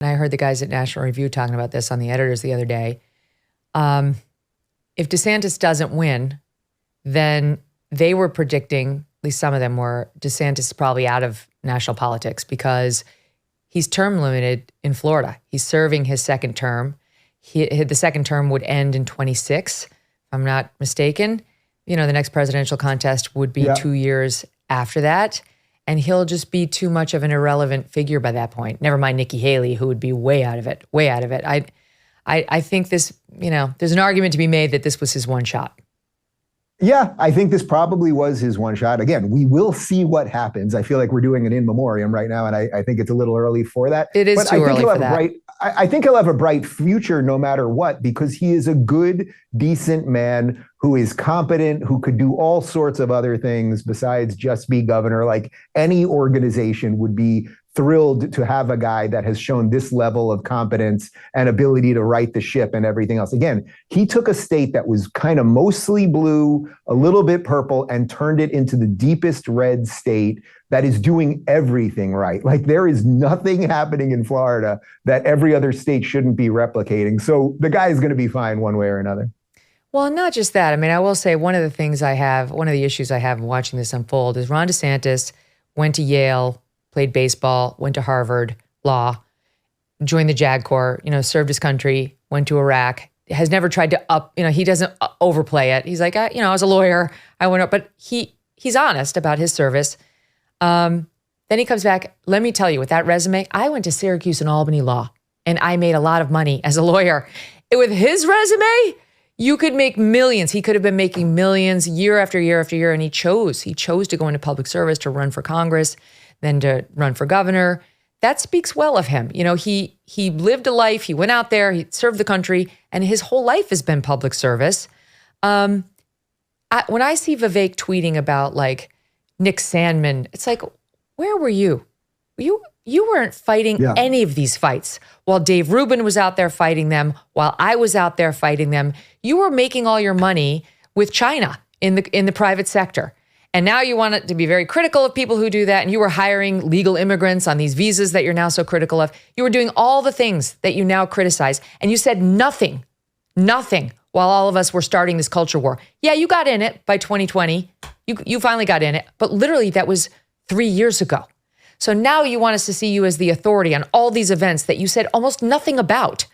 and I heard the guys at National Review talking about this on the editors the other day. If DeSantis doesn't win, then they were predicting, at least some of them were, DeSantis is probably out of national politics because he's term limited in Florida. He's serving his second term. The second term would end in 26, if I'm not mistaken. The next presidential contest would be 2 years after that. And he'll just be too much of an irrelevant figure by that point. Never mind Nikki Haley, who would be way out of it. I think this, there's an argument to be made that this was his one shot. Yeah, I think this probably was his one shot. Again, we will see what happens. I feel like we're doing an in memoriam right now, and I think it's a little early for that. It is too early for that. I think he'll have a bright future no matter what, because he is a good, decent man who is competent, who could do all sorts of other things besides just be governor. Like, any organization would be thrilled to have a guy that has shown this level of competence and ability to right the ship and everything else. Again, he took a state that was kind of mostly blue, a little bit purple, and turned it into the deepest red state that is doing everything right. Like, there is nothing happening in Florida that every other state shouldn't be replicating. So the guy is going to be fine one way or another. Well, not just that. I mean, I will say one of the issues I have watching this unfold is Ron DeSantis went to Yale, played baseball, went to Harvard Law, joined the JAG Corps, served his country, went to Iraq, has never tried to he doesn't overplay it. He's like, I was a lawyer, I went up, but he's honest about his service. Then he comes back. Let me tell you, with that resume, I went to Syracuse and Albany Law, and I made a lot of money as a lawyer. With his resume, you could make millions. He could have been making millions year after year after year, and he chose to go into public service, to run for Congress, then to run for governor. That speaks well of him. He lived a life. He went out there, he served the country, and his whole life has been public service. When I see Vivek tweeting about like Nick Sandmann, it's like, where were you? You weren't fighting any of these fights. While Dave Rubin was out there fighting them, while I was out there fighting them, you were making all your money with China in the private sector. And now you want to be very critical of people who do that. And you were hiring legal immigrants on these visas that you're now so critical of. You were doing all the things that you now criticize. And you said nothing while all of us were starting this culture war. Yeah, you got in it by 2020. You finally got in it. But literally that was 3 years ago. So now you want us to see you as the authority on all these events that you said almost nothing about.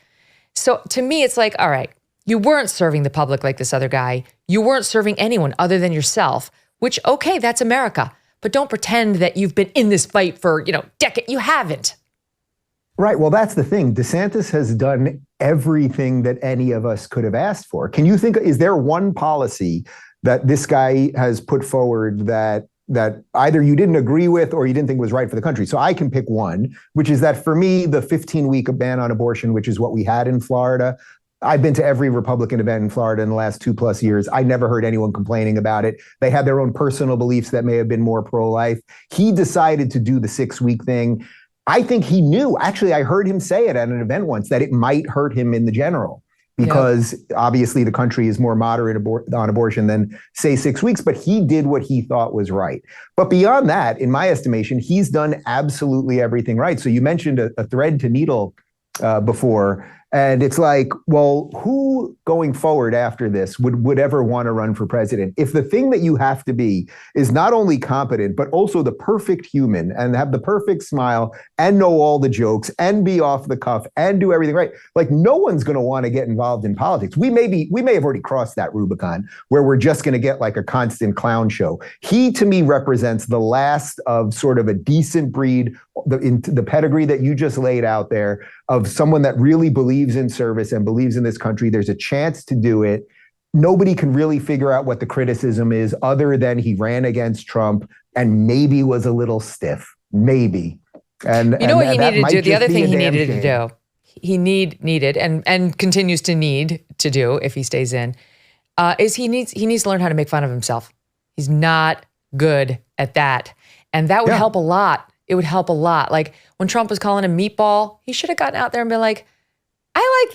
So to me, it's like, all right, you weren't serving the public like this other guy. You weren't serving anyone other than yourself. Which, okay, that's America. But don't pretend that you've been in this fight for, decades. You haven't. Right. Well, that's the thing. DeSantis has done everything that any of us could have asked for. Can you think, is there one policy that this guy has put forward that either you didn't agree with or you didn't think was right for the country? So I can pick one, which is that for me, the 15-week ban on abortion, which is what we had in Florida. I've been to every Republican event in Florida in the last 2+ years. I never heard anyone complaining about it. They had their own personal beliefs that may have been more pro-life. He decided to do the 6-week thing. I think he knew. Actually, I heard him say it at an event once that it might hurt him in the general because obviously the country is more moderate on abortion than, say, 6 weeks. But he did what he thought was right. But beyond that, in my estimation, he's done absolutely everything right. So you mentioned a thread to needle before. And it's like, well, who going forward after this would ever want to run for president? If the thing that you have to be is not only competent, but also the perfect human and have the perfect smile and know all the jokes and be off the cuff and do everything right, like no one's going to want to get involved in politics. We may have already crossed that Rubicon where we're just going to get like a constant clown show. He, to me, represents the last of sort of a decent breed, the pedigree that you just laid out there of someone that really believes in service and believes in this country. There's a chance to do it. Nobody can really figure out what the criticism is other than he ran against Trump and maybe was a little stiff, maybe. And what he needed to do, the other thing he needed to do, he needed and continues to need to do if he stays in, is he needs to learn how to make fun of himself. He's not good at that. And that would help a lot. It would help a lot. Like when Trump was calling him meatball, he should have gotten out there and been like, I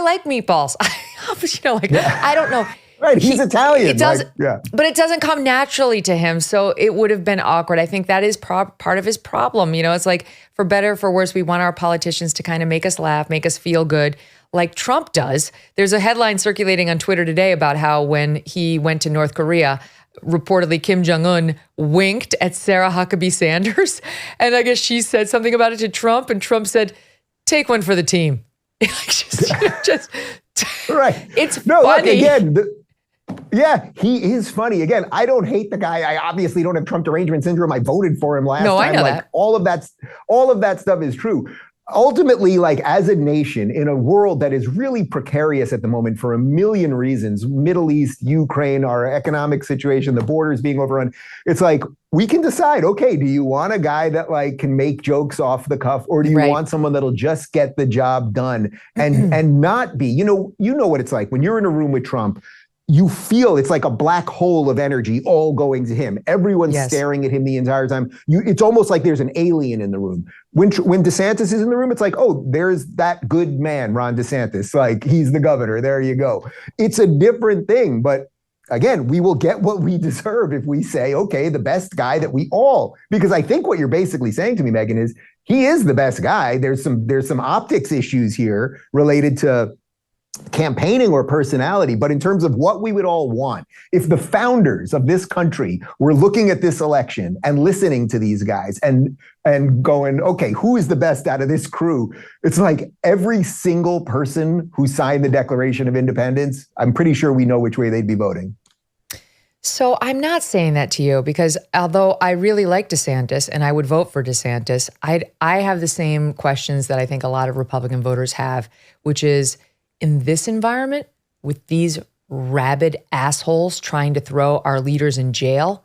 like meatballs. I don't know. Right, he's Italian. It does, yeah. But it doesn't come naturally to him, so it would have been awkward. I think that is part of his problem. You know, it's like, for better or for worse, we want our politicians to kind of make us laugh, make us feel good, like Trump does. There's a headline circulating on Twitter today about how when he went to North Korea, reportedly Kim Jong-un winked at Sarah Huckabee Sanders, and I guess she said something about it to Trump, and Trump said, "Take one for the team." just right. It's funny. Look, again, yeah, he is funny. Again, I don't hate the guy. I obviously don't have Trump derangement syndrome. I voted for him last time. I know that. All of that stuff is true. Ultimately, like, as a nation in a world that is really precarious at the moment for a million reasons, Middle East, Ukraine, our economic situation, the borders being overrun, it's like, we can decide, okay, do you want a guy that like can make jokes off the cuff, or do you want someone that'll just get the job done and not be, you know what it's like when you're in a room with Trump. You feel it's like a black hole of energy all going to him. Everyone's staring at him the entire time. It's almost like there's an alien in the room. When DeSantis is in the room, it's like, oh, there's that good man, Ron DeSantis. Like, he's the governor. There you go. It's a different thing. But again, we will get what we deserve if we say, okay, the best guy that we all, because I think what you're basically saying to me, Megyn, is he is the best guy. There's some optics issues here related to campaigning or personality, but in terms of what we would all want, if the founders of this country were looking at this election and listening to these guys and going, okay, who is the best out of this crew? It's like every single person who signed the Declaration of Independence, I'm pretty sure we know which way they'd be voting. So I'm not saying that to you because although I really like DeSantis and I would vote for DeSantis, I have the same questions that I think a lot of Republican voters have, which is, in this environment, with these rabid assholes trying to throw our leaders in jail,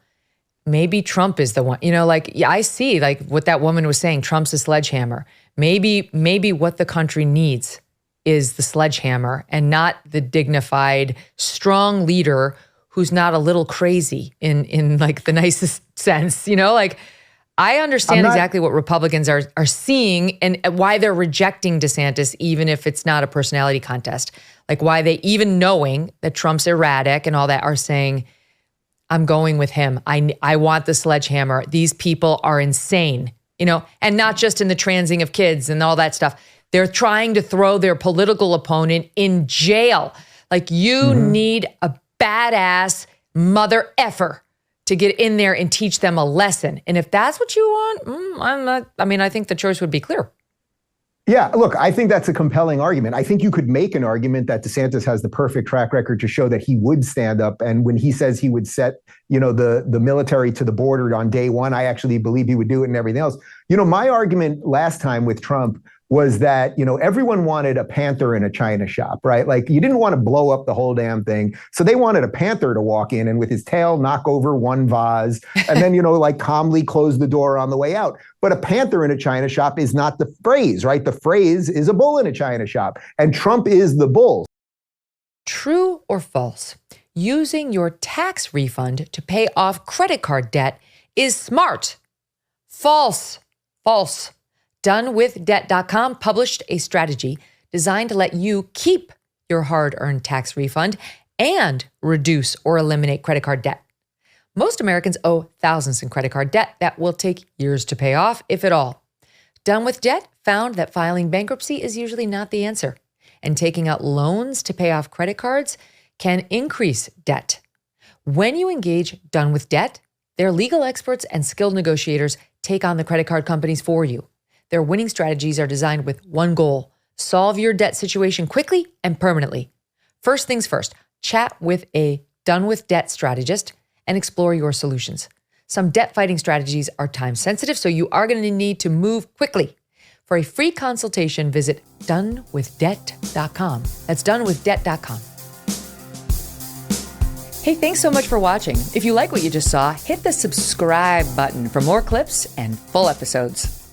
maybe Trump is the one. You know, like, I see, like, what that woman was saying, Trump's a sledgehammer. Maybe what the country needs is the sledgehammer and not the dignified, strong leader who's not a little crazy in like the nicest sense, you know, like, I understand exactly what Republicans are seeing and why they're rejecting DeSantis, even if it's not a personality contest. Like, why they, even knowing that Trump's erratic and all that, are saying, I'm going with him. I want the sledgehammer. These people are insane, you know, and not just in the transing of kids and all that stuff. They're trying to throw their political opponent in jail. Like, you need a badass mother effer to get in there and teach them a lesson. And if that's what you want, I think the choice would be clear. Yeah, look, I think that's a compelling argument. I think you could make an argument that DeSantis has the perfect track record to show that he would stand up. And when he says he would set, you know, the military to the border on day one, I actually believe he would do it and everything else. You know, my argument last time with Trump was that, you know, everyone wanted a panther in a china shop, right? Like, you didn't want to blow up the whole damn thing. So they wanted a panther to walk in and with his tail knock over one vase and then, you know, like, calmly close the door on the way out. But a panther in a china shop is not the phrase, right? The phrase is a bull in a china shop, and Trump is the bull. True or false? Using your tax refund to pay off credit card debt is smart. False. False. DoneWithDebt.com published a strategy designed to let you keep your hard-earned tax refund and reduce or eliminate credit card debt. Most Americans owe thousands in credit card debt that will take years to pay off, if at all. Done with Debt found that filing bankruptcy is usually not the answer, and taking out loans to pay off credit cards can increase debt. When you engage Done with Debt, their legal experts and skilled negotiators take on the credit card companies for you. Their winning strategies are designed with one goal: solve your debt situation quickly and permanently. First things first, chat with a Done with Debt strategist and explore your solutions. Some debt fighting strategies are time sensitive, so you are going to need to move quickly. For a free consultation, visit donewithdebt.com. That's donewithdebt.com. Hey, thanks so much for watching. If you like what you just saw, hit the subscribe button for more clips and full episodes.